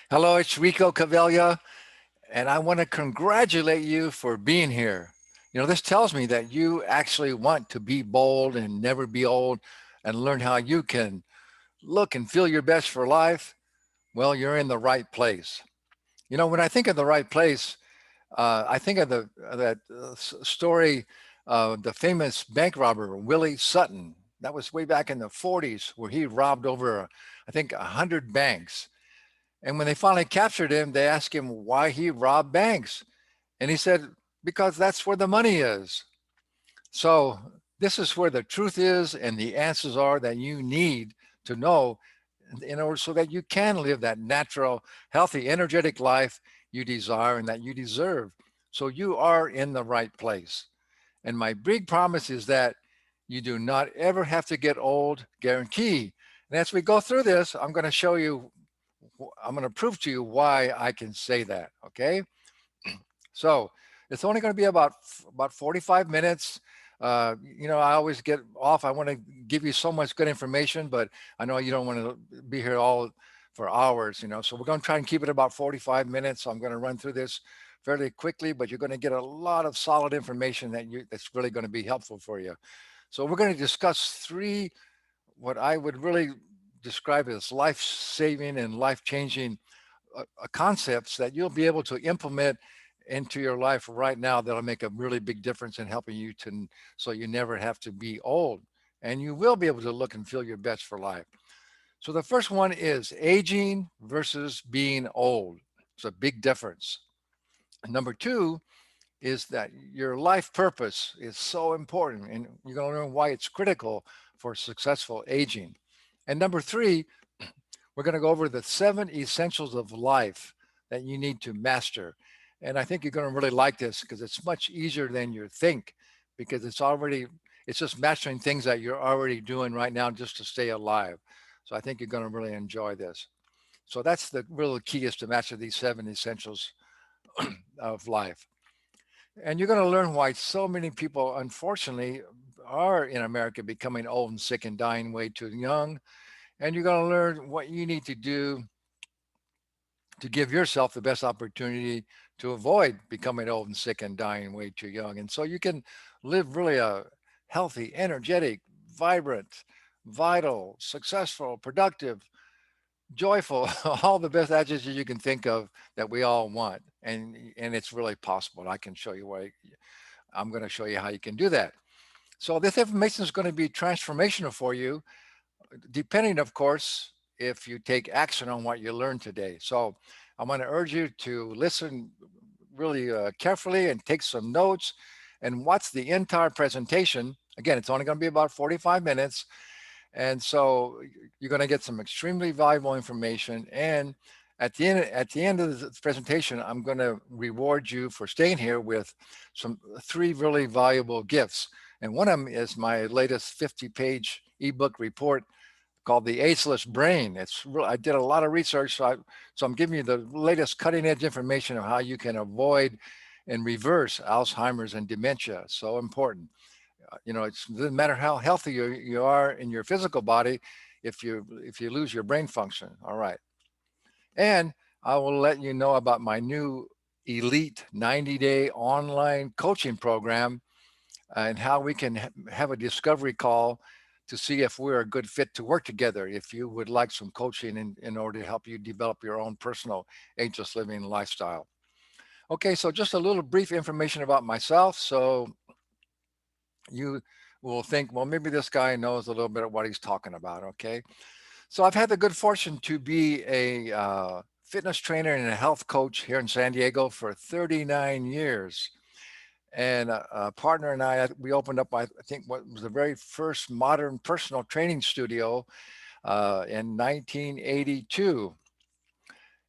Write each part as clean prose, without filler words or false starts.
Hello, it's Rico Cavella, and I want to congratulate you for being here. This tells me that you actually want to be bold and never be old and learn how you can look and feel your best for life. Well, you're in the right place. When I think of the right place, I think of that story, the famous bank robber, Willie Sutton. That was way back in the 40s where he robbed over, I think, 100 banks. And when they finally captured him, they asked him why he robbed banks. And he said, because that's where the money is. So this is where the truth is and the answers are that you need to know in order so that you can live that natural, healthy, energetic life you desire and that you deserve. So you are in the right place. And my big promise is that you do not ever have to get old, guarantee. And as we go through this, I'm going to show you I'm going to prove to you why I can say that. Okay. So it's only going to be about 45 minutes. I always get off. I want to give you so much good information, but I know you don't want to be here all for hours. So we're going to try and keep it about 45 minutes. So I'm going to run through this fairly quickly, but you're going to get a lot of solid information that's really going to be helpful for you. So we're going to discuss three what I would really describe as life-saving and life-changing concepts that you'll be able to implement into your life right now that'll make a really big difference in helping you to so you never have to be old and you will be able to look and feel your best for life. So the first one is aging versus being old. It's a big difference. Number two is that your life purpose is so important and you're going to learn why it's critical for successful aging. And number three, we're going to go over the 7 essentials of life that you need to master. And I think you're going to really like this because it's much easier than you think because it's just mastering things that you're already doing right now just to stay alive. So I think you're going to really enjoy this. So that's the real key is to master these 7 essentials of life. And you're going to learn why so many people, unfortunately, are in America becoming old and sick and dying way too young. And you're going to learn what you need to do to give yourself the best opportunity to avoid becoming old and sick and dying way too young. And so you can live really a healthy, energetic, vibrant, vital, successful, productive, joyful, all the best adjectives you can think of that we all want. And it's really possible. I can show you why. I'm going to show you how you can do that. So this information is going to be transformational for you, depending, of course, if you take action on what you learned today. So I'm going to urge you to listen really carefully and take some notes and watch the entire presentation. Again, it's only going to be about 45 minutes. And so you're going to get some extremely valuable information. And at the end of the presentation, I'm going to reward you for staying here with some 3 really valuable gifts. And one of them is my latest 50-page ebook report called the Ageless Brain. I did a lot of research, so I'm giving you the latest cutting edge information of how you can avoid and reverse Alzheimer's and dementia. So important. It doesn't matter how healthy you are in your physical body if you lose your brain function. All right. And I will let you know about my new elite 90-day online coaching program and how we can have a discovery call to see if we're a good fit to work together. If you would like some coaching in order to help you develop your own personal ageless living lifestyle. Okay, so just a little brief information about myself. So you will think, well, maybe this guy knows a little bit of what he's talking about. Okay, so I've had the good fortune to be a fitness trainer and a health coach here in San Diego for 39 years. And a partner and we opened up, I think, what was the very first modern personal training studio in 1982.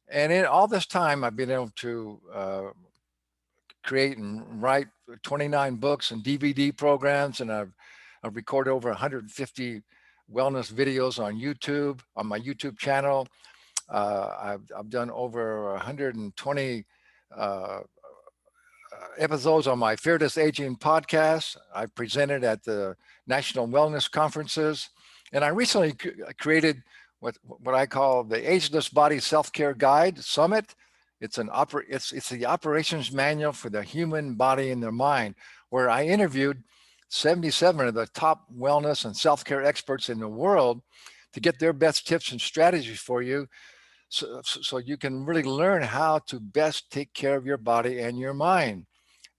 And in all this time, I've been able to create and write 29 books and DVD programs, and I've recorded over 150 wellness videos on YouTube, on my YouTube channel. I've done over 120 episodes on my Fearless Aging podcast. I presented at the National Wellness Conferences. And I recently created what I call the Ageless Body Self-Care Guide Summit. It's the operations manual for the human body and the mind, where I interviewed 77 of the top wellness and self-care experts in the world to get their best tips and strategies for you, so you can really learn how to best take care of your body and your mind.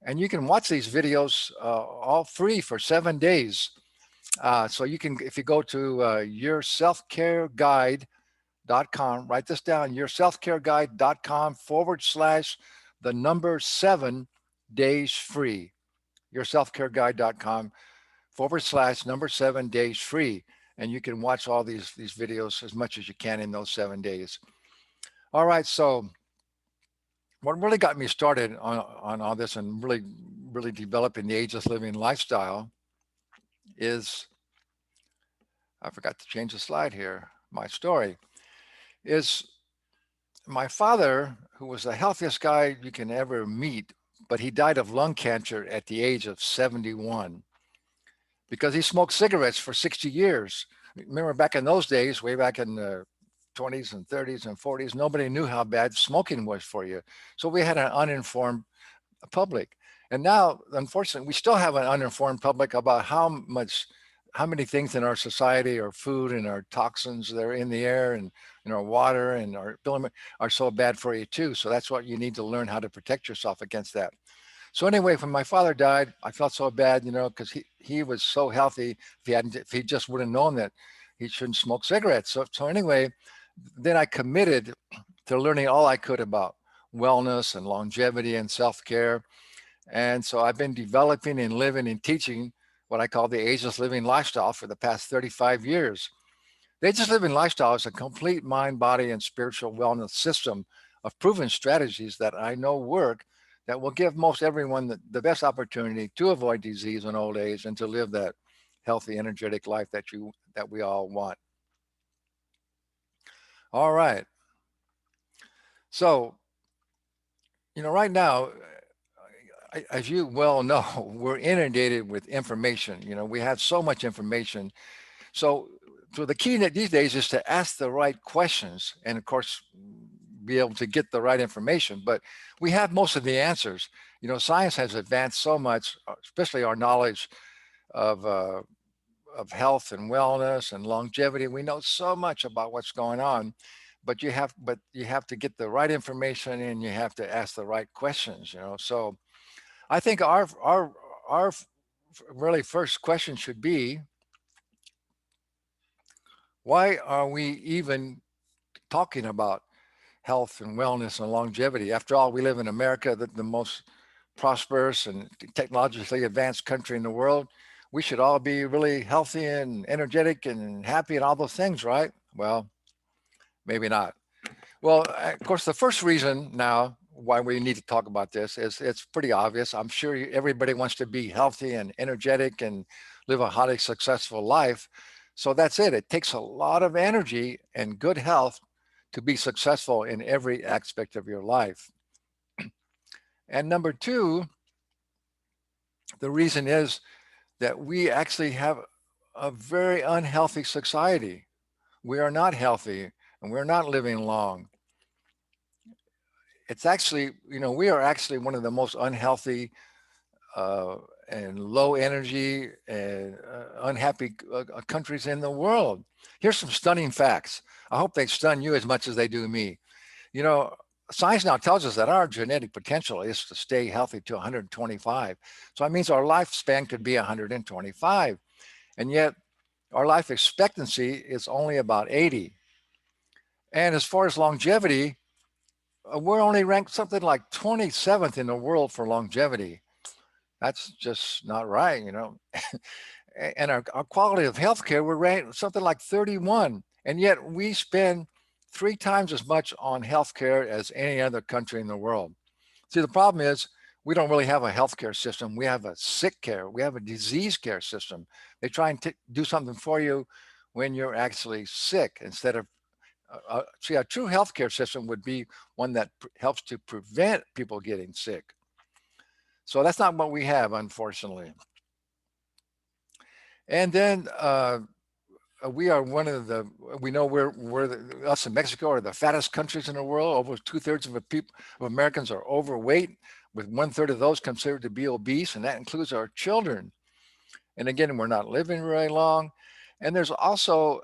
And you can watch these videos all free for 7 days. So you can, if you go to yourselfcareguide.com, write this down, yourselfcareguide.com / the number 7 days free. Yourselfcareguide.com / number 7 days free. And you can watch all these videos as much as you can in those 7 days. All right. So what really got me started on all this and really developing the ageless living lifestyle is, I forgot to change the slide here. My story is my father, who was the healthiest guy you can ever meet, but he died of lung cancer at the age of 71 because he smoked cigarettes for 60 years. Remember back in those days, way back in the 20s and 30s and 40s, nobody knew how bad smoking was for you. So we had an uninformed public. And now, unfortunately, we still have an uninformed public about how many things in our society, our food and our toxins that are in the air and in our water and our element are so bad for you too. So that's what you need to learn, how to protect yourself against that. So anyway, when my father died, I felt so bad, because he was so healthy. If he just would have known that he shouldn't smoke cigarettes. So anyway, then I committed to learning all I could about wellness and longevity and self-care. And so I've been developing and living and teaching what I call the ageless living lifestyle for the past 35 years. The ageless living lifestyle is a complete mind, body, and spiritual wellness system of proven strategies that I know work, that will give most everyone the best opportunity to avoid disease and old age and to live that healthy, energetic life that we all want. All right. So, right now, as you well know, we're inundated with information. We have so much information. So the key these days is to ask the right questions and, of course, be able to get the right information. But we have most of the answers. Science has advanced so much, especially our knowledge of health and wellness and longevity. We know so much about what's going on, but you have to get the right information and you have to ask the right questions. So I think our really first question should be, why are we even talking about health and wellness and longevity? After all, we live in America, the most prosperous and technologically advanced country in the world. We should all be really healthy and energetic and happy and all those things, right? Well, maybe not. Well, of course, the first reason now why we need to talk about this is it's pretty obvious. I'm sure everybody wants to be healthy and energetic and live a highly successful life. So that's it. It takes a lot of energy and good health to be successful in every aspect of your life. And number two, the reason is that we actually have a very unhealthy society. We are not healthy and we're not living long. It's actually, we are actually one of the most unhealthy uh, and low energy and unhappy countries in the world. Here's some stunning facts. I hope they stun you as much as they do me. You know, Science now tells us that our genetic potential is to stay healthy to 125. So that means our lifespan could be 125. And yet our life expectancy is only about 80. And as far as longevity, we're only ranked something like 27th in the world for longevity. That's just not right. And our quality of healthcare, we're ranked something like 31. And yet we spend 3 times as much on healthcare as any other country in the world. See, the problem is we don't really have a healthcare system. We have a sick care. We have a disease care system. They try and do something for you when you're actually sick instead of see, a true healthcare system would be one that helps to prevent people getting sick. So that's not what we have, unfortunately. And then we are one of the, we know us in Mexico are the fattest countries in the world. Over two-thirds of the people of Americans are overweight, with one-third of those considered to be obese, and that includes our children. And again, we're not living very long. And there's also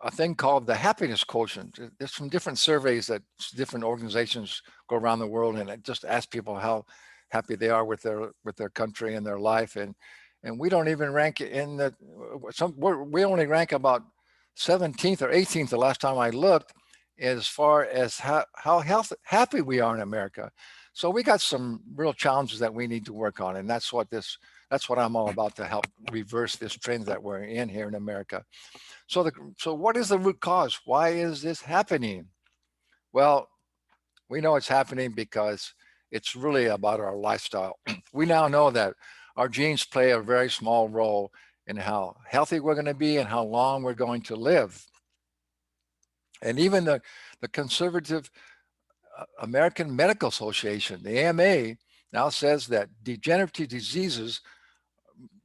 a thing called the happiness quotient. There's some different surveys that different organizations go around the world, and it just ask people how happy they are with their country and their life. And we don't even rank in the we only rank about 17th or 18th the last time I looked, as far as happy we are in America. So we got some real challenges that we need to work on, and that's what I'm all about, to help reverse this trend that we're in here in America. So what is the root cause? Why is this happening? Well, we know it's happening because it's really about our lifestyle. We now know that our genes play a very small role in how healthy we're going to be and how long we're going to live. And even the conservative American Medical Association, the AMA, now says that degenerative diseases,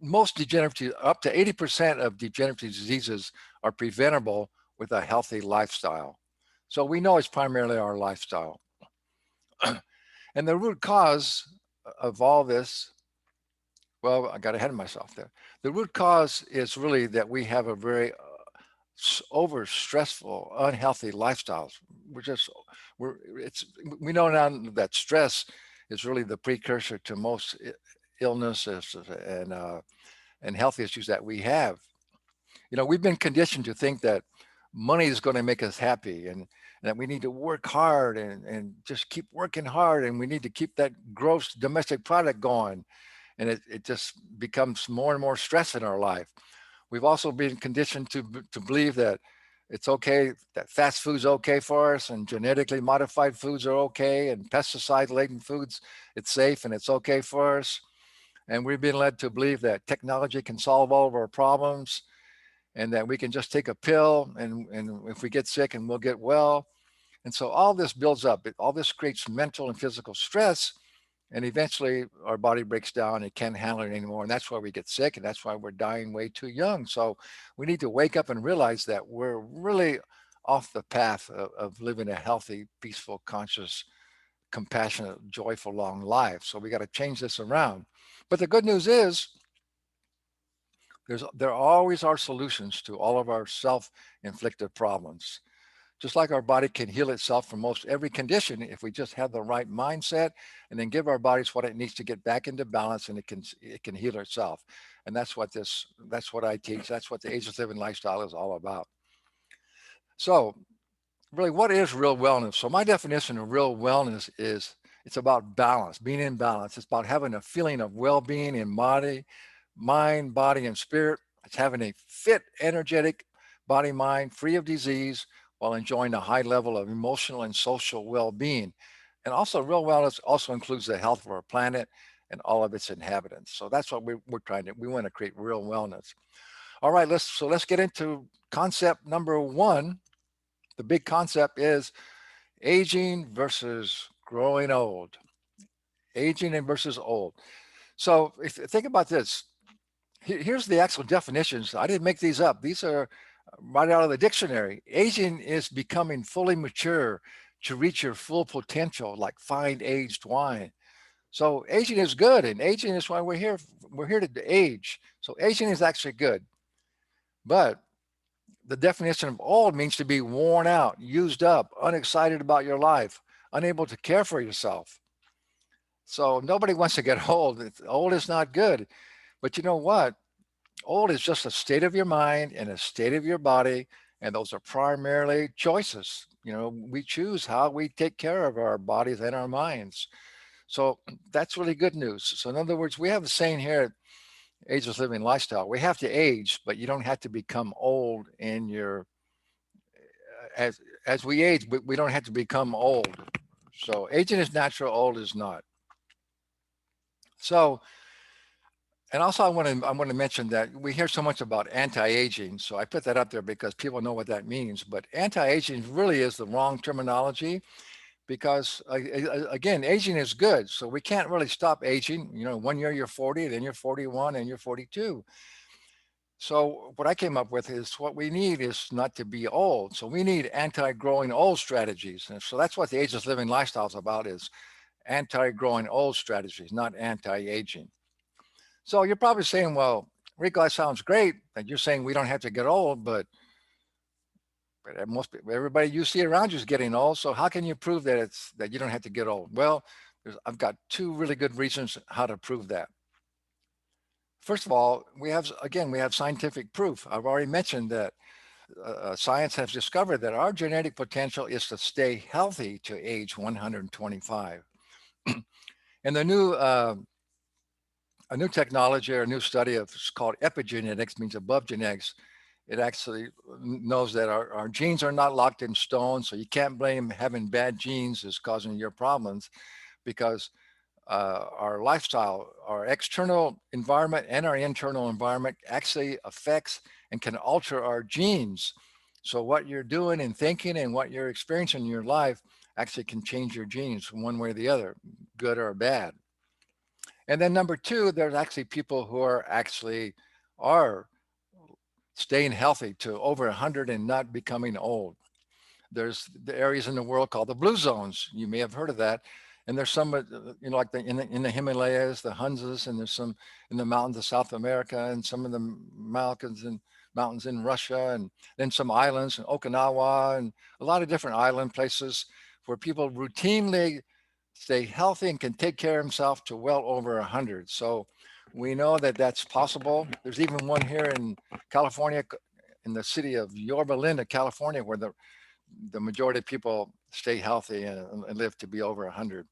most degenerative, up to 80% of degenerative diseases are preventable with a healthy lifestyle. So we know it's primarily our lifestyle. And the root cause of all this, well, I got ahead of myself there. The root cause is really that we have a very over stressful, unhealthy lifestyles. We know now that stress is really the precursor to most illnesses and health issues that we have. You know, we've been conditioned to think that money is going to make us happy, and that we need to work hard and just keep working hard, and we need to keep that gross domestic product going. And it just becomes more and more stress in our life. We've also been conditioned to believe that it's okay, that fast food's okay for us, and genetically modified foods are okay, and pesticide laden foods, it's safe and it's okay for us. And we've been led to believe that technology can solve all of our problems, and that we can just take a pill, and if we get sick and we'll get well. And so all this builds up. All this creates mental and physical stress, and eventually our body breaks down and can't handle it anymore. And that's why we get sick, and that's why we're dying way too young. So we need to wake up and realize that we're really off the path of living a healthy, peaceful, conscious, compassionate, joyful, long life. So we got to change this around. But the good news is there always are solutions to all of our self-inflicted problems. Just like our body can heal itself from most every condition if we just have the right mindset, and then give our bodies what it needs to get back into balance, and it can heal itself. And that's what I teach. That's what the Ageless Living lifestyle is all about. So really, what is real wellness? So my definition of real wellness is it's about balance, being in balance. It's about having a feeling of well-being in mind, body, and spirit. It's having a fit, energetic body, mind, free of disease, while enjoying a high level of emotional and social well-being. And also, real wellness also includes the health of our planet and all of its inhabitants. So that's what we're trying to. We want to create real wellness. All right, let's get into concept number one. The big concept is aging versus growing old. Aging and versus old. So think about this. Here's the actual definitions. I didn't make these up. These are right out of the dictionary. Aging is becoming fully mature to reach your full potential, like fine aged wine. So aging is good, and aging is why we're here. We're here to age. So aging is actually good. But the definition of old means to be worn out, used up, unexcited about your life, unable to care for yourself. So nobody wants to get old. Old is not good. But you know what? Old is just a state of your mind and a state of your body, and those are primarily choices. You know, we choose how we take care of our bodies and our minds. So that's really good news. So in other words, we have a saying here at Ageless Living Lifestyle: we have to age, but you don't have to become old in your as we age. We don't have to become old. So aging is natural, old is not. So, and also I want to mention that we hear so much about anti-aging. So I put that up there because people know what that means. But anti-aging really is the wrong terminology, because again, aging is good. So we can't really stop aging. You know, one year you're 40, then you're 41, and you're 42. So what I came up with is what we need is not to be old. So we need anti-growing old strategies. And so that's what the ageless living lifestyle is about, is anti-growing old strategies, not anti-aging. So you're probably saying, well, Rico, that sounds great that you're saying we don't have to get old, but most everybody you see around you is getting old. So how can you prove that you don't have to get old? Well, I've got two really good reasons how to prove that. First of all, we have scientific proof. I've already mentioned that science has discovered that our genetic potential is to stay healthy to age 125. And a new technology or a new study of it's called epigenetics, means above genetics. It actually knows that our genes are not locked in stone, so you can't blame having bad genes as causing your problems, because our lifestyle, our external environment and our internal environment actually affects and can alter our genes. So what you're doing and thinking and what you're experiencing in your life actually can change your genes one way or the other, good or bad. And then number two, there's actually people who are staying healthy to over 100 and not becoming old. There's the areas in the world called the blue zones. You may have heard of that. And there's some, like in the Himalayas, the Hunzas, and there's some in the mountains of South America, and some of the mountains in Russia, and then some islands in Okinawa, and a lot of different island places where people routinely stay healthy and can take care of themselves to well over 100. So we know that that's possible. There's even one here in California, in the city of Yorba Linda, California, where the majority of people stay healthy and live to be over 100.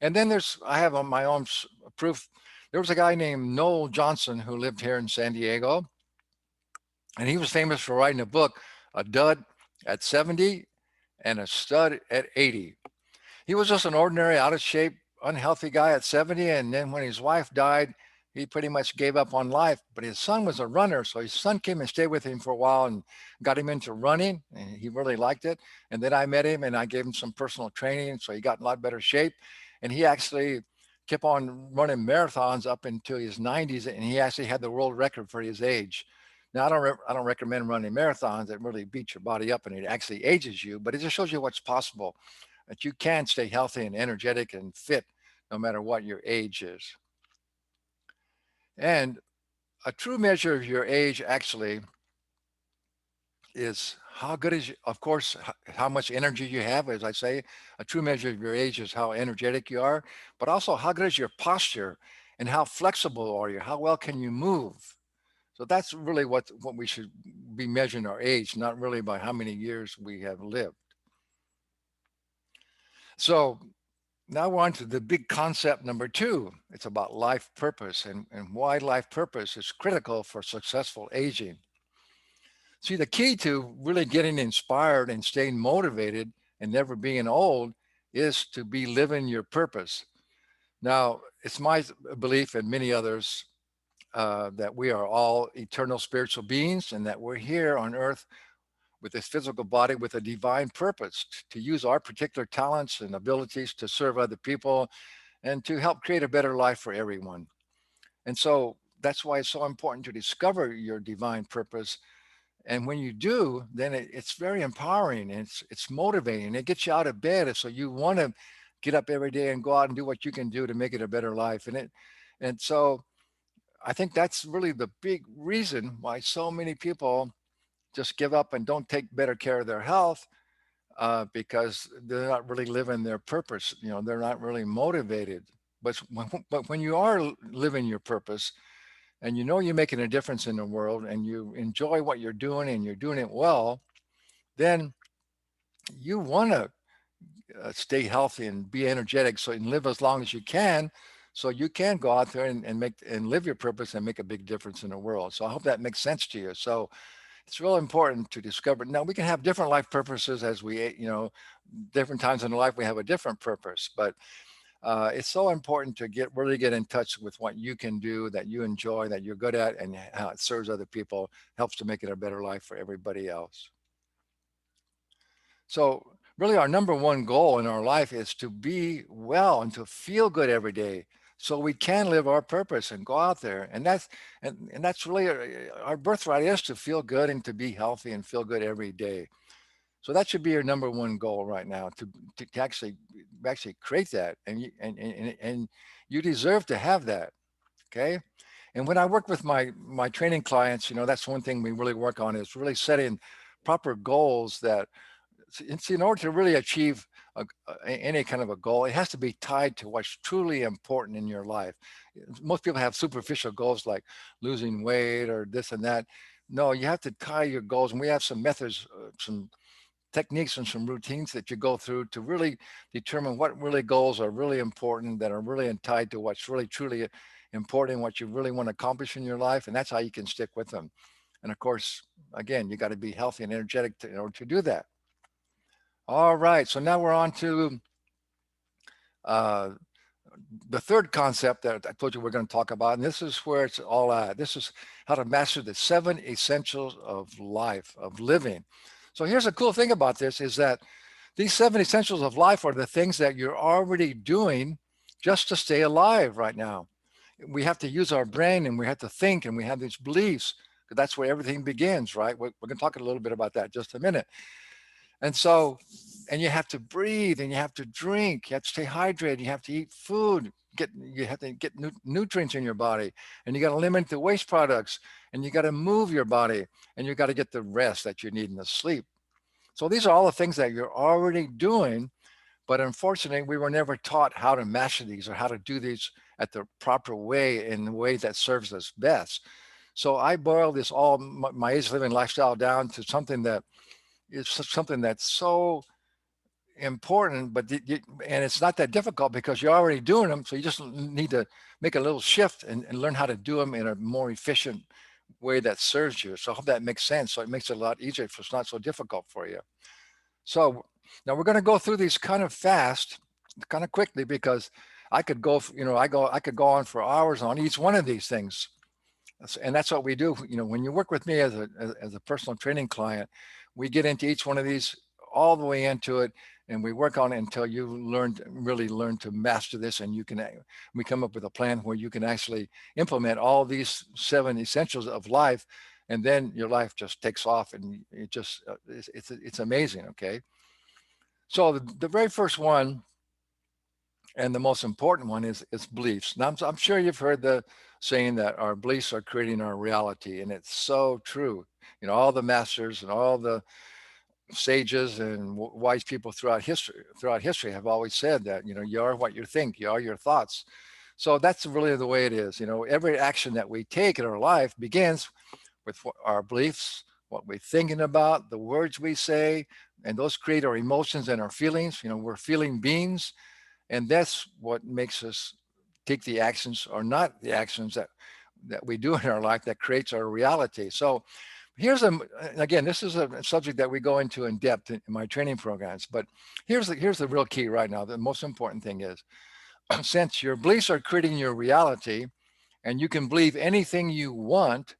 And then I have on my own proof. There was a guy named Noel Johnson who lived here in San Diego, and he was famous for writing a book, A Dud at 70 and a Stud at 80. He was just an ordinary, out of shape, unhealthy guy at 70. And then when his wife died, he pretty much gave up on life. But his son was a runner. So his son came and stayed with him for a while and got him into running. And he really liked it. And then I met him and I gave him some personal training. So he got in a lot better shape. And he actually kept on running marathons up into his 90s. And he actually had the world record for his age. Now, I don't recommend running marathons that really beat your body up and it actually ages you, but it just shows you what's possible, that you can stay healthy and energetic and fit no matter what your age is. And a true measure of your age actually is how good is, of course, how much energy you have. As I say, a true measure of your age is how energetic you are, but also how good is your posture and how flexible are you? How well can you move? So that's really what we should be measuring our age, not really by how many years we have lived. So now we're on to the big concept number two. It's about life purpose and why life purpose is critical for successful aging. See, the key to really getting inspired and staying motivated and never being old is to be living your purpose. Now, it's my belief and many others that we are all eternal spiritual beings and that we're here on earth with this physical body with a divine purpose to use our particular talents and abilities to serve other people and to help create a better life for everyone. And so that's why it's so important to discover your divine purpose. And when you do, then it's very empowering and it's motivating. It gets you out of bed. And so you want to get up every day and go out and do what you can do to make it a better life. And so I think that's really the big reason why so many people just give up and don't take better care of their health, because they're not really living their purpose. You know, they're not really motivated. But when you are living your purpose and you know you're making a difference in the world and you enjoy what you're doing and you're doing it well, then you want to stay healthy and be energetic so and live as long as you can, so you can go out there and make and live your purpose and make a big difference in the world. So I hope that makes sense to you. So it's real important to discover. Now we can have different life purposes as different times in life we have a different purpose, but it's so important to really get in touch with what you can do, that you enjoy, that you're good at, and how it serves other people, helps to make it a better life for everybody else. So really our number one goal in our life is to be well and to feel good every day so we can live our purpose and go out there. And that's really our birthright is to feel good and to be healthy and feel good every day. So that should be your number one goal right now, to actually create that. And you deserve to have that. Okay. And when I work with my training clients, that's one thing we really work on is really setting proper goals that it's in order to really achieve any kind of a goal, it has to be tied to what's truly important in your life. Most people have superficial goals like losing weight or this and that. No, you have to tie your goals, and we have some methods, some techniques, and some routines that you go through to really determine what really goals are really important, that are really tied to what's really truly important, what you really want to accomplish in your life, and that's how you can stick with them. And of course, again, you got to be healthy and energetic in order to do that. All right, so now we're on to uh, the third concept that I told you we're going to talk about, and this is where it's all at. This is how to master the 7 essentials of life, of living. So here's a cool thing about this is that these 7 essentials of life are the things that you're already doing just to stay alive right now. We have to use our brain and we have to think and we have these beliefs because that's where everything begins, right? We're going to talk a little bit about that in just a minute. And so, and you have to breathe and you have to drink, you have to stay hydrated, you have to eat food, you have to get nutrients in your body, and you got to limit the waste products, and you got to move your body, and you got to get the rest that you need in the sleep. So these are all the things that you're already doing, but unfortunately, we were never taught how to master these or how to do these at the proper way in the way that serves us best. So I boil this all my Ageless living lifestyle down to something that is something that's so important, but and it's not that difficult because you're already doing them. So you just need to make a little shift and learn how to do them in a more efficient way that serves you. So I hope that makes sense. So it makes it a lot easier if it's not so difficult for you. So now we're going to go through these kind of fast, kind of quickly, because I could go, I could go on for hours on each one of these things. And that's what we do. When you work with me as a personal training client, we get into each one of these all the way into it, and we work on it until you really learn to master this, and we come up with a plan where you can actually implement all these 7 essentials of life, and then your life just takes off, and it's amazing. Okay, so the very first one and the most important one is beliefs. Now, I'm sure you've heard the saying that our beliefs are creating our reality, and it's so true. All the masters and all the sages and wise people throughout history have always said that you are what you think, you are your thoughts. So that's really the way it is. Every action that we take in our life begins with our beliefs, what we're thinking about, the words we say, and those create our emotions and our feelings. We're feeling beings, and that's what makes us take the actions or not the actions that we do in our life that creates our reality. So again, this is a subject that we go into in depth in my training programs, but here's the real key right now. The most important thing is since your beliefs are creating your reality and you can believe anything you want,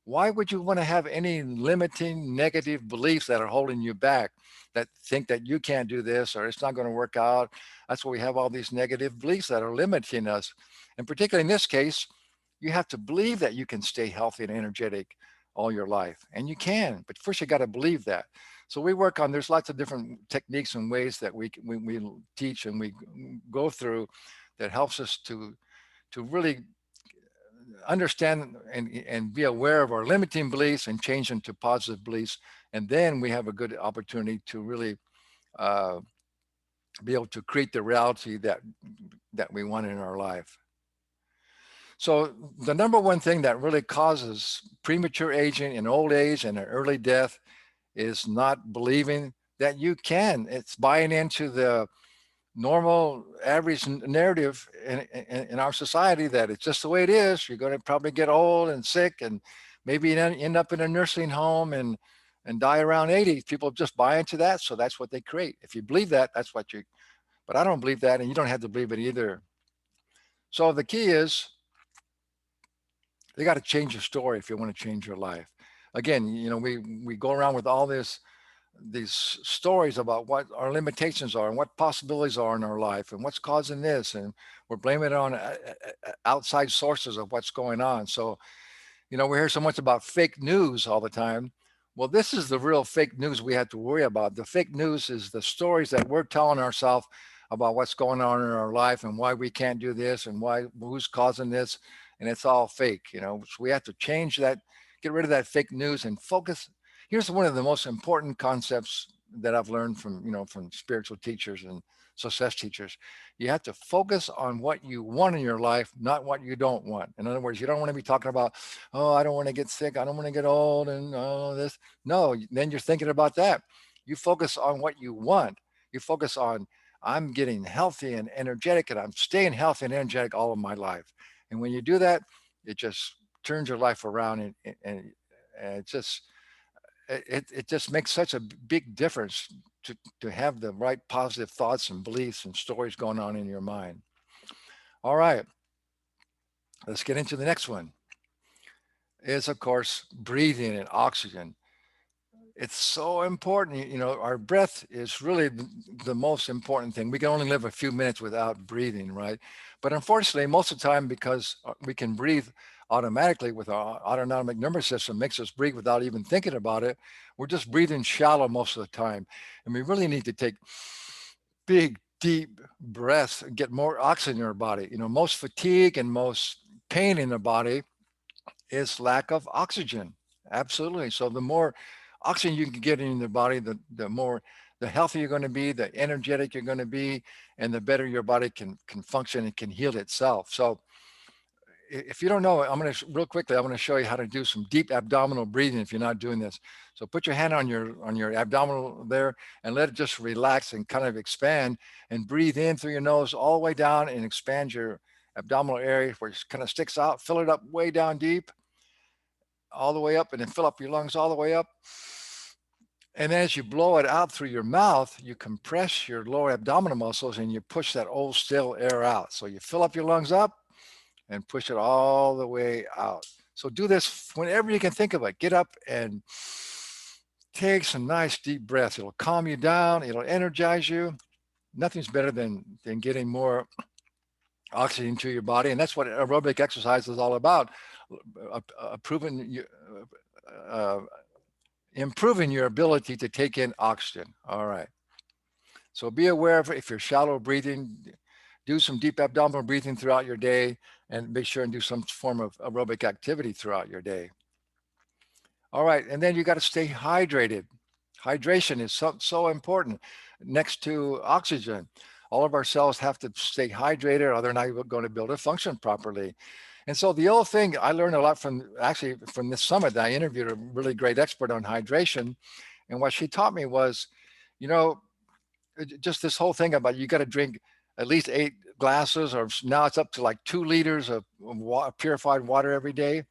why would you want to have any limiting negative beliefs that are holding you back, that think that you can't do this or it's not going to work out? That's why we have all these negative beliefs that are limiting us. And particularly in this case, you have to believe that you can stay healthy and energetic all your life. And you can, but first you got to believe that. So we work on, there's lots of different techniques and ways that we teach and we go through that helps us to really understand and be aware of our limiting beliefs and change them to positive beliefs. And then we have a good opportunity to really uh, be able to create the reality that we want in our life. So the number one thing that really causes premature aging and old age and an early death is not believing that you can. It's buying into the normal average narrative in our society that it's just the way it is. You're going to probably get old and sick and maybe end up in a nursing home and die around 80. People just buy into that. So that's what they create. If you believe that, that's what but I don't believe that, and you don't have to believe it either. So the key is you got to change your story if you want to change your life. Again, we go around with all this these stories about what our limitations are and what possibilities are in our life and what's causing this, and we're blaming it on outside sources of what's going on. So we hear so much about fake news all the time. Well, this is the real fake news we have to worry about. The fake news is the stories that we're telling ourselves about what's going on in our life and why we can't do this and who's causing this, and it's all fake. So we have to change that, get rid of that fake news, and focus. Here's one of the most important concepts that I've learned from spiritual teachers and success teachers. You have to focus on what you want in your life, not what you don't want. In other words, you don't want to be talking about, oh, I don't want to get sick, I don't want to get old, and this. No, then you're thinking about that. You focus on what you want. You focus on, I'm getting healthy and energetic, and I'm staying healthy and energetic all of my life. And when you do that, it just turns your life around, and it just makes such a big difference to have the right positive thoughts and beliefs and stories going on in your mind. All right, let's get into the next one. Is, of course, breathing and oxygen. It's so important. Our breath is really the most important thing. We can only live a few minutes without breathing, right? But unfortunately, most of the time, because we can breathe automatically with our autonomic nervous system, makes us breathe without even thinking about it. We're just breathing shallow most of the time. And we really need to take big, deep breaths and get more oxygen in our body. Most fatigue and most pain in the body is lack of oxygen. Absolutely. So the more oxygen you can get in the body, the healthier you're going to be, the energetic you're going to be, and the better your body can function and can heal itself. So if you don't know, real quickly, I'm going to show you how to do some deep abdominal breathing if you're not doing this. So put your hand on your abdominal there and let it just relax and kind of expand, and breathe in through your nose all the way down and expand your abdominal area where it kind of sticks out. Fill it up way down deep, all the way up, and then fill up your lungs all the way up. And as you blow it out through your mouth, you compress your lower abdominal muscles and you push that old stale air out. So you fill up your lungs up and push it all the way out. So do this whenever you can think of it. Get up and take some nice deep breaths. It'll calm you down. It'll energize you. Nothing's better than getting more oxygen to your body. And that's what aerobic exercise is all about. Improving your ability to take in oxygen. All right. So be aware of if you're shallow breathing, do some deep abdominal breathing throughout your day, and make sure and do some form of aerobic activity throughout your day. All right. And then you got to stay hydrated. Hydration is so important next to oxygen. All of our cells have to stay hydrated or they're not going to be able to function properly. And so the old thing, I learned a lot from this summit. I interviewed a really great expert on hydration. And what she taught me was, just this whole thing about you got to drink at least 8 glasses, or now it's up to like 2 liters of purified water every day.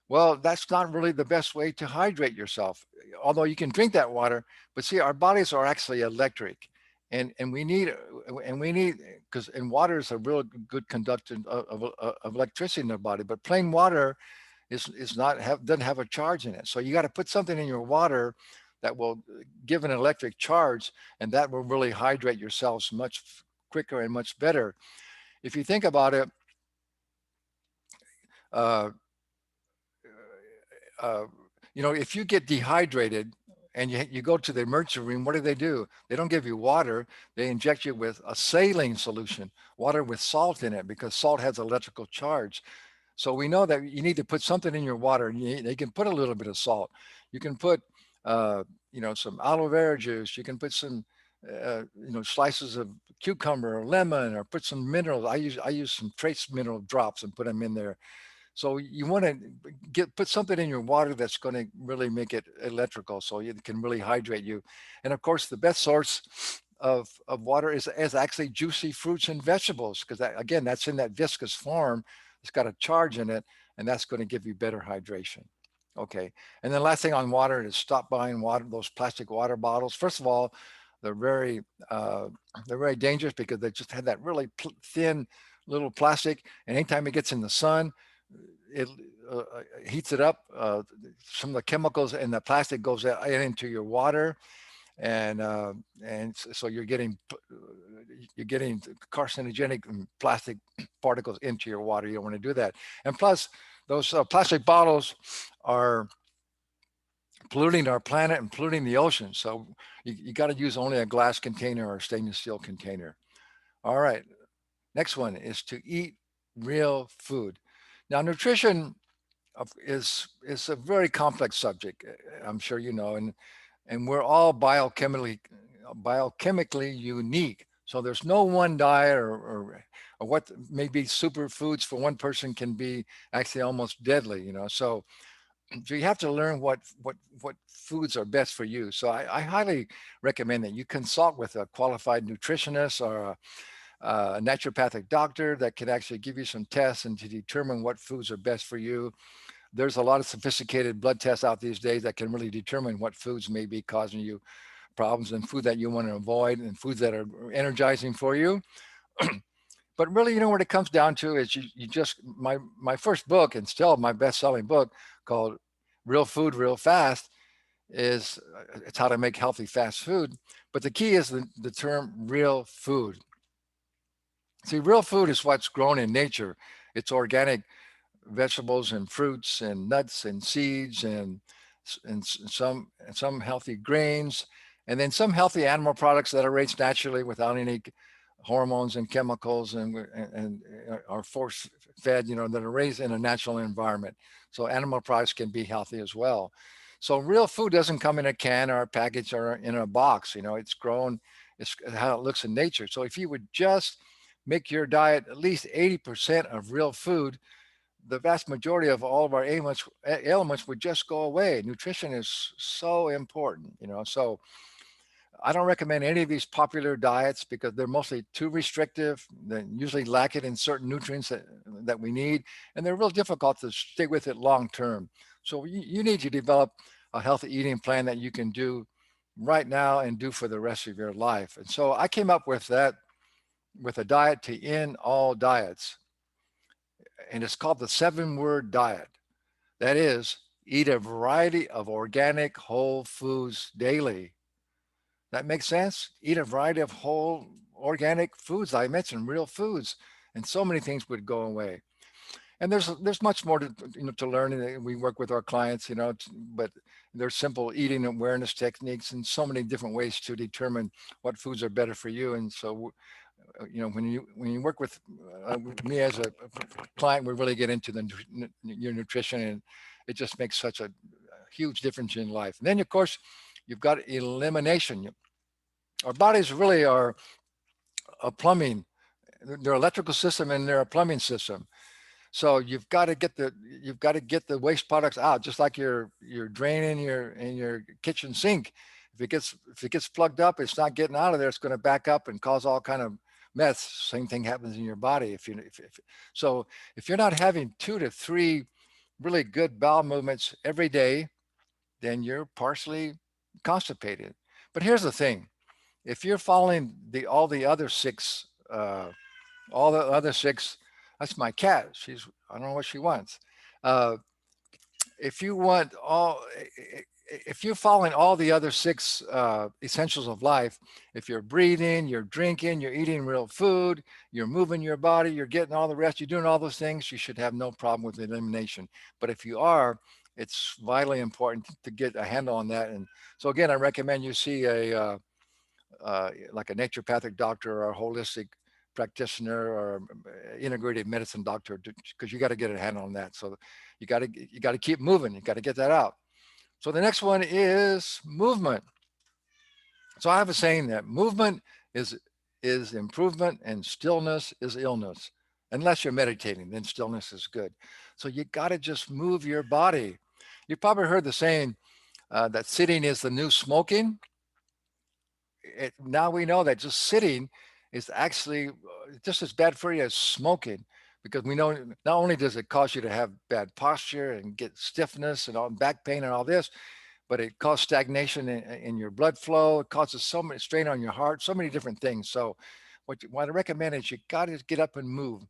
Well, that's not really the best way to hydrate yourself, although you can drink that water. But see, our bodies are actually electric, and we need because water is a real good conductor of electricity in the body. But plain water doesn't have a charge in it. So you got to put something in your water that will give an electric charge, and that will really hydrate yourselves much quicker and much better. If you think about it, uh, if you get dehydrated and you go to the emergency room, what do? They don't give you water. They inject you with a saline solution, water with salt in it, because salt has electrical charge. So we know that you need to put something in your water, and they can put a little bit of salt. You can put, some aloe vera juice. You can put some, slices of cucumber or lemon, or put some minerals. I use some trace mineral drops and put them in there. So you want to put something in your water that's going to really make it electrical, so it can really hydrate you. And of course, the best source of water is actually juicy fruits and vegetables, because again, that's in that viscous form. It's got a charge in it, and that's going to give you better hydration. Okay. And then last thing on water is stop buying those plastic water bottles. First of all, they're very dangerous, because they just have that really thin little plastic, and anytime it gets in the sun, it heats it up. Some of the chemicals in the plastic goes into your water, So you're getting carcinogenic plastic particles into your water. You don't want to do that. And plus, those plastic bottles are polluting our planet and polluting the ocean. So you got to use only a glass container or a stainless steel container. All right. Next one is to eat real food. Now, nutrition is a very complex subject. I'm sure you know, and we're all biochemically unique. So there's no one diet or what may be superfoods for one person can be actually almost deadly. So you have to learn what foods are best for you. So I highly recommend that you consult with a qualified nutritionist or a naturopathic doctor that can actually give you some tests and to determine what foods are best for you. There's a lot of sophisticated blood tests out these days that can really determine what foods may be causing you problems and food that you want to avoid and foods that are energizing for you. But really, what it comes down to is you just my first book and still my best-selling book called Real Food Real Fast is it's how to make healthy fast food. But the key is the term real food. See, real food is what's grown in nature. It's organic vegetables and fruits and nuts and seeds and some healthy grains, and then some healthy animal products that are raised naturally without any hormones and chemicals and are force fed, that are raised in a natural environment. So animal products can be healthy as well. So real food doesn't come in a can or a package or in a box. It's grown. It's how it looks in nature. So if you would just make your diet at least 80% of real food, the vast majority of all of our ailments would just go away. Nutrition is so important. So I don't recommend any of these popular diets because they're mostly too restrictive. They usually lack it in certain nutrients that we need, and they're real difficult to stay with it long term. So you need to develop a healthy eating plan that you can do right now and do for the rest of your life. And so I came up with that, with a diet to end all diets. And it's called the 7-word diet. That is, eat a variety of organic whole foods daily. That makes sense? Eat a variety of whole organic foods. I mentioned real foods, and so many things would go away. And there's much more to learn. And we work with our clients, but there's simple eating awareness techniques and so many different ways to determine what foods are better for you. And so when you work with me as a client, we really get into your nutrition, and it just makes such a huge difference in life. And then, of course, you've got elimination. Our bodies really are a plumbing, their electrical system and their plumbing system. So you've got to get the waste products out, just like you're draining your kitchen sink. If it gets plugged up, it's not getting out of there. It's going to back up and cause all kind of mess. Same thing happens in your body. So if you're not having 2 to 3 really good bowel movements every day, then you're partially constipated. But here's the thing: if you're following all the other six, that's my cat. I don't know what she wants. Uh, if you want all, if you're following all the other six essentials of life, if you're breathing, you're drinking, you're eating real food, you're moving your body, you're getting all the rest, you're doing all those things, you should have no problem with elimination. But if you are, it's vitally important to get a handle on that. And so again, I recommend you see like a naturopathic doctor or a holistic practitioner or integrated medicine doctor, because you got to get a handle on that. So you got to keep moving. You got to get that out. So the next one is movement. So I have a saying that movement is improvement and stillness is illness. Unless you're meditating, then stillness is good. So you got to just move your body. You probably heard the saying that sitting is the new smoking. Now we know that just sitting is actually just as bad for you as smoking, because we know not only does it cause you to have bad posture and get stiffness and all back pain and all this, but it causes stagnation in your blood flow. It causes so much strain on your heart, so many different things. So what I recommend is you got to get up and move.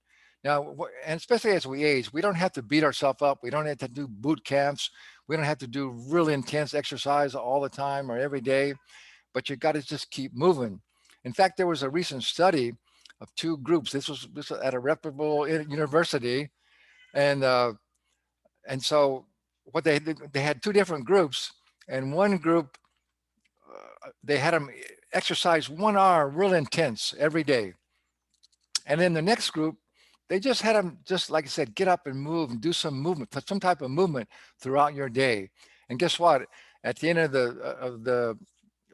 Now, and especially as we age, we don't have to beat ourselves up. We don't have to do boot camps. We don't have to do really intense exercise all the time or every day. but you got to just keep moving. In fact, there was a recent study of two groups. This was at a reputable university, and so what they had two different groups, and one group they had them exercise 1 hour real intense every day, and then the next group they just had them, just like I said, get up and move and do some movement, some type of movement throughout your day. And guess what? At the end of the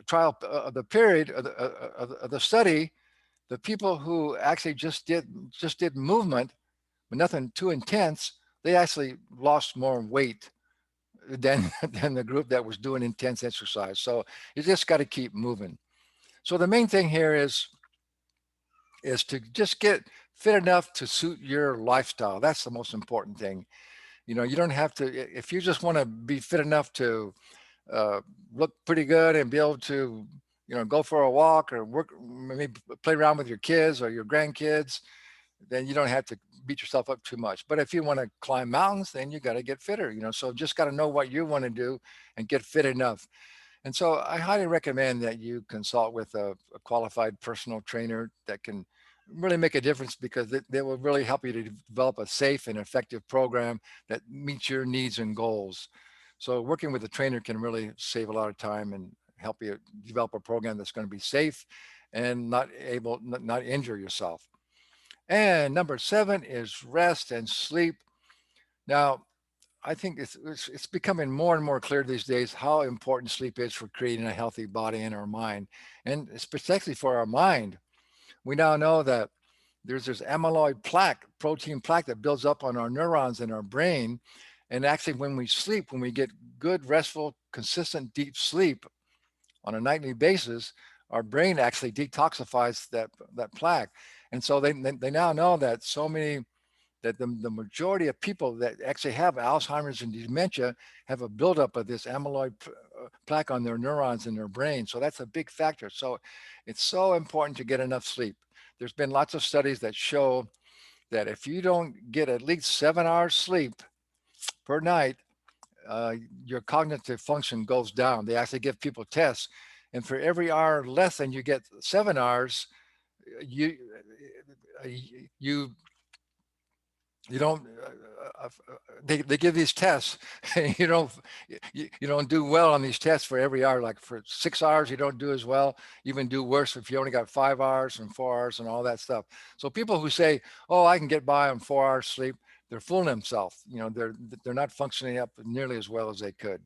trial of the period of the study, the people who actually just did movement, but nothing too intense, they actually lost more weight than than the group that was doing intense exercise. So you just got to keep moving. So the main thing here is to just get fit enough to suit your lifestyle. That's the most important thing. You don't have to, if you just want to be fit enough to uh, look pretty good and be able to, go for a walk or work, maybe play around with your kids or your grandkids, then you don't have to beat yourself up too much. But if you want to climb mountains, then you got to get fitter, so just got to know what you want to do and get fit enough. And so I highly recommend that you consult with a qualified personal trainer that can really make a difference, because they will really help you to develop a safe and effective program that meets your needs and goals. So working with a trainer can really save a lot of time and help you develop a program that's going to be safe and not injure yourself. And number 7 is rest and sleep. Now, I think it's becoming more and more clear these days how important sleep is for creating a healthy body and our mind, and especially for our mind. We now know that there's this amyloid plaque, protein plaque that builds up on our neurons in our brain. And actually, when we sleep, when we get good, restful, consistent, deep sleep on a nightly basis, our brain actually detoxifies that plaque. And so they now know that the majority of people that actually have Alzheimer's and dementia have a buildup of this amyloid plaque on their neurons in their brain. So that's a big factor. So it's so important to get enough sleep. There's been lots of studies that show that if you don't get at least 7 hours sleep per night, your cognitive function goes down. They actually give people tests, and for every hour less than you get 7 hours, you you you don't they give these tests and you don't do well on these tests for every hour. Like for 6 hours you don't do as well, even do worse if you only got 5 hours and 4 hours and all that stuff. So people who say, oh, I can get by on 4 hours sleep, they're fooling themselves. They're not functioning up nearly as well as they could.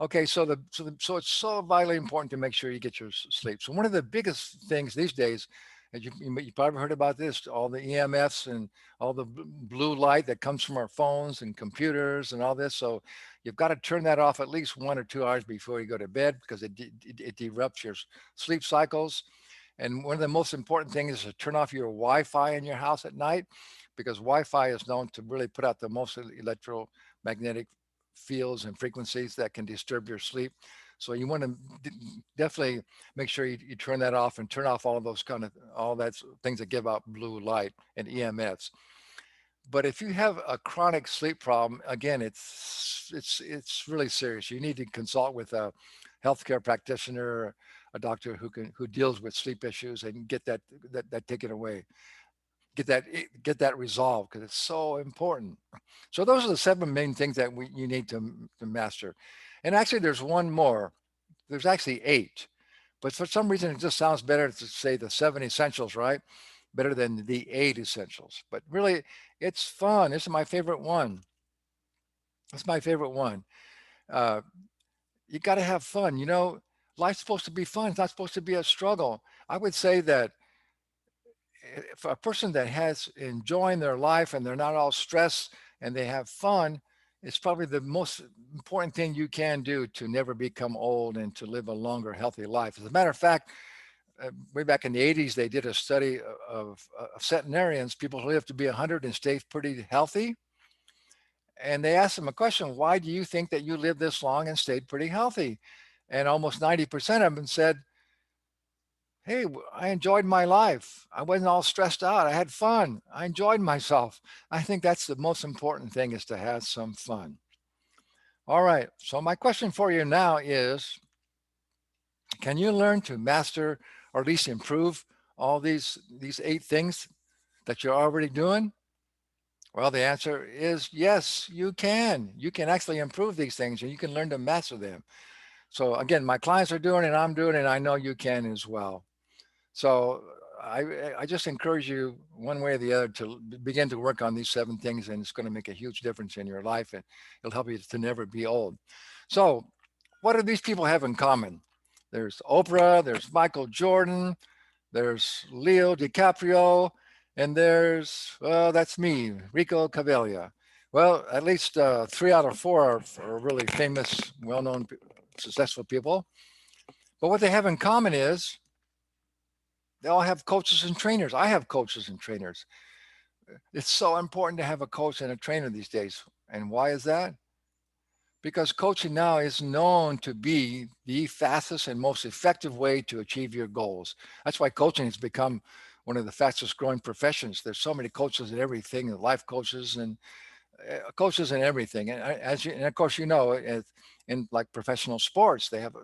Okay, so it's so vitally important to make sure you get your sleep. So one of the biggest things these days, and you probably heard about this, all the EMFs and all the blue light that comes from our phones and computers and all this. So you've got to turn that off at least 1 or 2 hours before you go to bed, because it disrupts your sleep cycles. And one of the most important things is to turn off your Wi-Fi in your house at night, because Wi-Fi is known to really put out the most electromagnetic fields and frequencies that can disturb your sleep. So you want to definitely make sure you turn that off and turn off all of those all that things that give out blue light and EMFs. But if you have a chronic sleep problem, again, it's really serious. You need to consult with a healthcare practitioner, a doctor who deals with sleep issues, and get that taken away. Get that resolved, because it's so important. So those are the 7 main things that you need to master. And actually, there's one more. There's actually 8, but for some reason it just sounds better to say the 7 essentials, right? Better than the 8 essentials. But really, it's fun. This is my favorite one. It's my favorite one. Uh, you got to have fun. Life's supposed to be fun. It's not supposed to be a struggle. I would say that if a person that has enjoying their life and they're not all stressed and they have fun, it's probably the most important thing you can do to never become old and to live a longer, healthy life. As a matter of fact, way back in the 80s, they did a study of centenarians, people who live to be 100 and stay pretty healthy. And they asked them a question: why do you think that you lived this long and stayed pretty healthy? And almost 90% of them said, hey, I enjoyed my life. I wasn't all stressed out. I had fun. I enjoyed myself. I think that's the most important thing, is to have some fun. All right. So my question for you now is, Can you learn to master or at least improve all these 8 things that you're already doing? Well, the answer is yes, you can. You can actually improve these things and you can learn to master them. So again, my clients are doing it, I'm doing it, and I know you can as well. So I just encourage you one way or the other to begin to work on these 7 things, and it's going to make a huge difference in your life, and it'll help you to never be old. So what do these people have in common? There's Oprah, there's Michael Jordan, there's Leo DiCaprio, and there's, well, that's me, Rico Cavaglia. Well, at least 3 out of 4 are really famous, well-known, successful people. But what they have in common is they all have coaches and trainers. I have coaches and trainers. It's so important to have a coach and a trainer these days. And why is that? Because coaching now is known to be the fastest and most effective way to achieve your goals. That's why coaching has become one of the fastest growing professions. There's so many coaches and everything, life coaches and everything. And and of course, in like professional sports, they have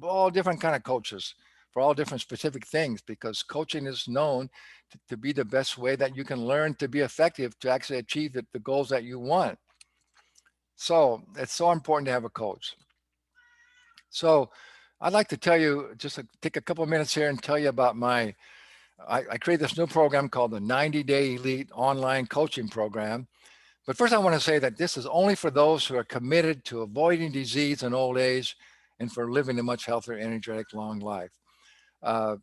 all different kind of coaches for all different specific things, because coaching is known to be the best way that you can learn to be effective to actually achieve the goals that you want. So it's so important to have a coach. So I'd like to tell you, just take a couple of minutes here and tell you about I created this new program called the 90-Day Elite Online Coaching Program. But first, I want to say that this is only for those who are committed to avoiding disease and old age and for living a much healthier, energetic, long life. Uh,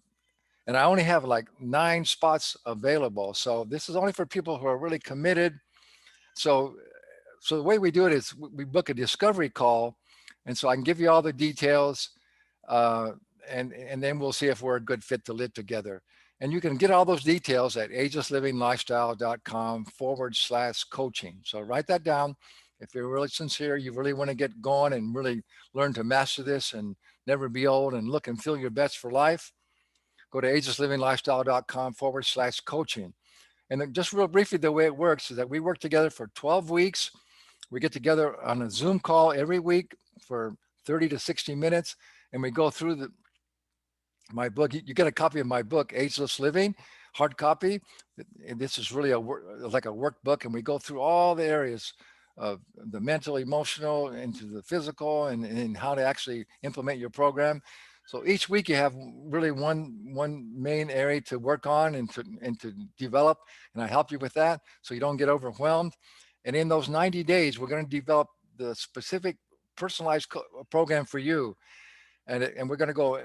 and I only have like 9 spots available. So this is only for people who are really committed. So, so the way we do it is we book a discovery call, and so I can give you all the details, uh, and then we'll see if we're a good fit to live together. And you can get all those details at agelesslivingLifestyle.com/coaching. So write that down. If you're really sincere, you really want to get going and really learn to master this and never be old and look and feel your best for life, go to agelesslivingLifestyle.com/coaching. And then just real briefly, the way it works is that we work together for 12 weeks. We get together on a Zoom call every week for 30 to 60 minutes, and we go through my book. You get a copy of my book, Ageless Living, hard copy. And this is really like a workbook, and we go through all the areas of the mental, emotional, into the physical, and how to actually implement your program. So each week you have really one main area to work on and to develop, and I help you with that so you don't get overwhelmed. And in those 90 days, we're going to develop the specific personalized program for you, and we're going to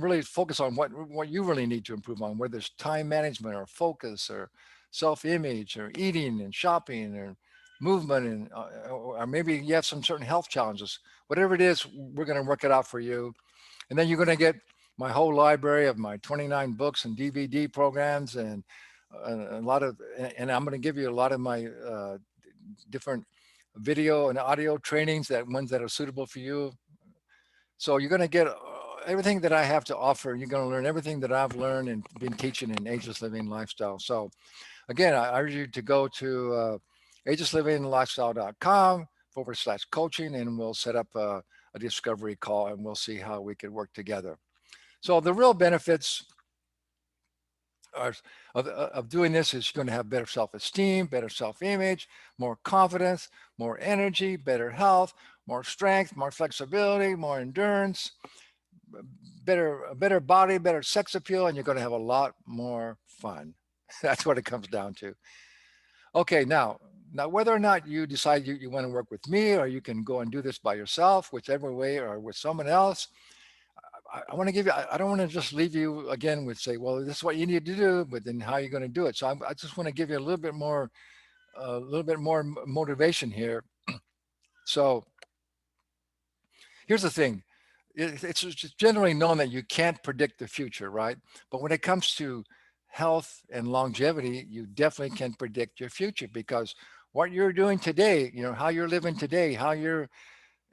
really focus on what you really need to improve on, whether it's time management or focus or self-image or eating and shopping or movement, and or maybe you have some certain health challenges. Whatever it is, we're going to work it out for you. And then you're going to get my whole library of my 29 books and DVD programs, and a lot of, and I'm going to give you a lot of my different video and audio trainings, that ones that are suitable for you. So you're going to get everything that I have to offer. You're going to learn everything that I've learned and been teaching in Ageless Living Lifestyle. So again, I urge you to go to agelesslivingLifestyle.com/coaching, and we'll set up a discovery call, and we'll see how we could work together. So the real benefits are, of doing this is you're going to have better self-esteem, better self-image, more confidence, more energy, better health, more strength, more flexibility, more endurance, a better body, better sex appeal, and you're going to have a lot more fun. That's what it comes down to. Okay, now whether or not you decide you want to work with me, or you can go and do this by yourself, whichever way, or with someone else, I want to give you, I don't want to just leave you again with say, well, this is what you need to do, but then how are you going to do it? So I just want to give you a little bit more motivation here. So here's the thing. It's just generally known that you can't predict the future, right? But when it comes to health and longevity, you definitely can predict your future, because what you're doing today, how you're living today, how you're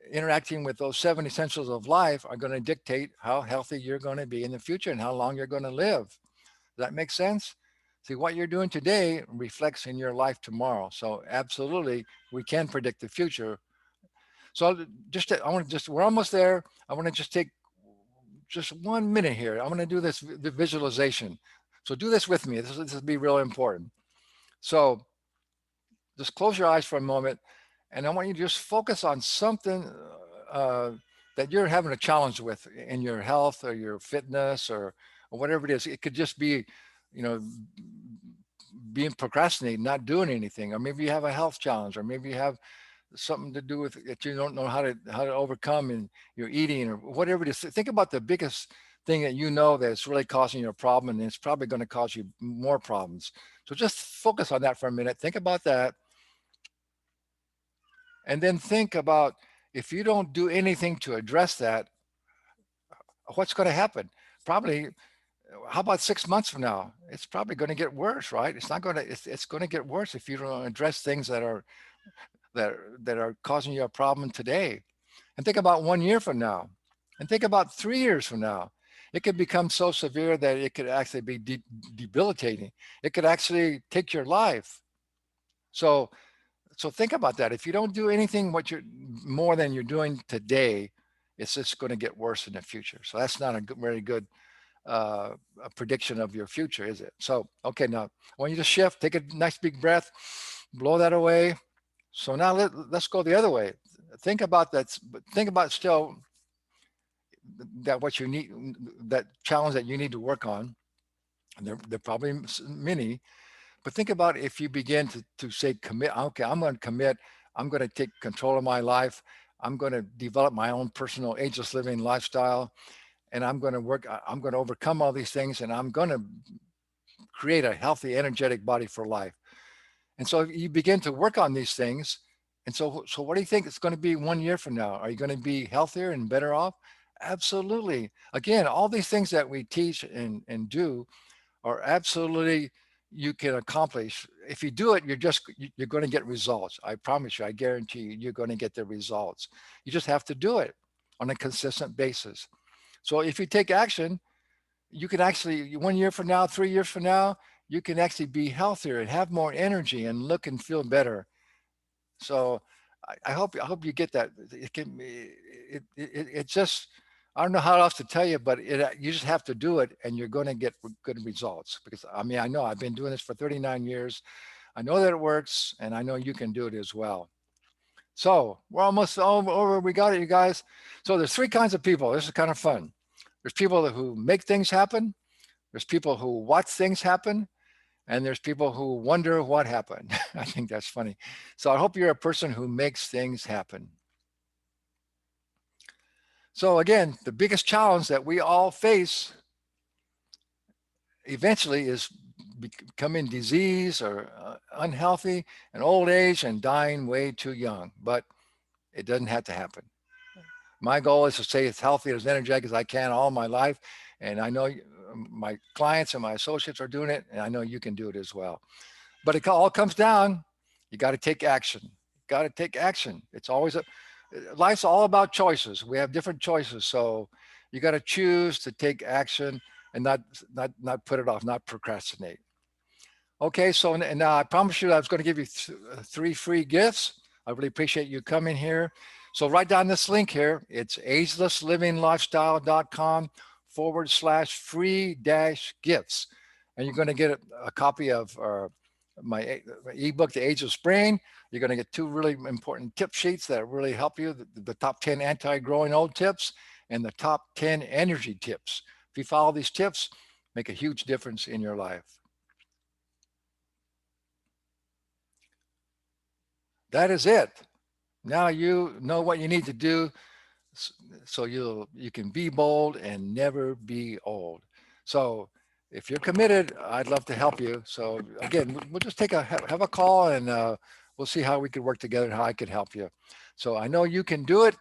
interacting with those 7 essentials of life are going to dictate how healthy you're going to be in the future and how long you're going to live. Does that make sense? See, what you're doing today reflects in your life tomorrow. So absolutely, we can predict the future. So I want to just, we're almost there. I want to just take just 1 minute here. I'm going to do this the visualization. So do this with me. This will be really important. So just close your eyes for a moment, and I want you to just focus on something uh, that you're having a challenge with in your health or your fitness or whatever it is. It could just be, you know, being procrastinating, not doing anything, or maybe you have a health challenge, or maybe you have something to do with that you don't know how to overcome in your eating or whatever it is. Think about the biggest thing that you know that's really causing you a problem, and it's probably going to cause you more problems. So just focus on that for a minute. Think about that, and then think about if you don't do anything to address that, what's going to happen? Probably, how about 6 months from now? It's probably going to get worse, right? It's not going to. It's going to get worse if you don't address things that are causing you a problem today. And think about 1 year from now, and think about 3 years from now. It could become so severe that it could actually be debilitating. It could actually take your life. So so think about that. If you don't do anything what you're more than you're doing today, it's just going to get worse in the future. So that's not a very good a prediction of your future, is it? So okay, now I want you to shift, take a nice big breath, blow that away. So now let's go the other way. Think about that. Think about still that what you need, that challenge that you need to work on. And there are probably many, but think about if you begin to say commit. Okay, I'm going to commit. I'm going to take control of my life. I'm going to develop my own personal ageless living lifestyle, and I'm going to work. I'm going to overcome all these things, and I'm going to create a healthy, energetic body for life. And so you begin to work on these things. And so what do you think it's going to be 1 year from now? Are you going to be healthier and better off? Absolutely. Again, all these things that we teach and do are absolutely you can accomplish. If you do it, you're going to get results. I promise you, I guarantee you, you're going to get the results. You just have to do it on a consistent basis. So if you take action, you can actually 1 year from now, 3 years from now, you can actually be healthier and have more energy and look and feel better. So I hope you get that. It can be it just I don't know how else to tell you, but you just have to do it, and you're going to get good results. Because I mean, I know I've been doing this for 39 years. I know that it works, and I know you can do it as well. So we're almost over. We got it, you guys. So there's three kinds of people. This is kind of fun. There's people who make things happen. There's people who watch things happen, and there's people who wonder what happened. I think that's funny. So I hope you're a person who makes things happen. So again, the biggest challenge that we all face eventually is becoming disease or unhealthy and old age and dying way too young. But it doesn't have to happen. My goal is to stay as healthy, as energetic as I can all my life. And I know my clients and my associates are doing it, and I know you can do it as well. But it all comes down, you got to take action. You got to take action. It's always life's all about choices. We have different choices. So you got to choose to take action and not put it off, not procrastinate. Okay, so and now I promised you I was going to give you three free gifts. I really appreciate you coming here. So write down this link here. It's agelesslivingLifestyle.com/free dash gifts. And you're going to get a copy of my ebook, The Ageless Brain. You're going to get two really important tip sheets that really help you, the top 10 anti-growing old tips and the top 10 energy tips. If you follow these tips, make a huge difference in your life. That is it. Now you know what you need to do so you can be bold and never be old. So if you're committed, I'd love to help you. So again, we'll just have a call, and we'll see how we could work together and how I could help you. So I know you can do it,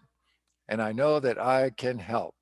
and I know that I can help.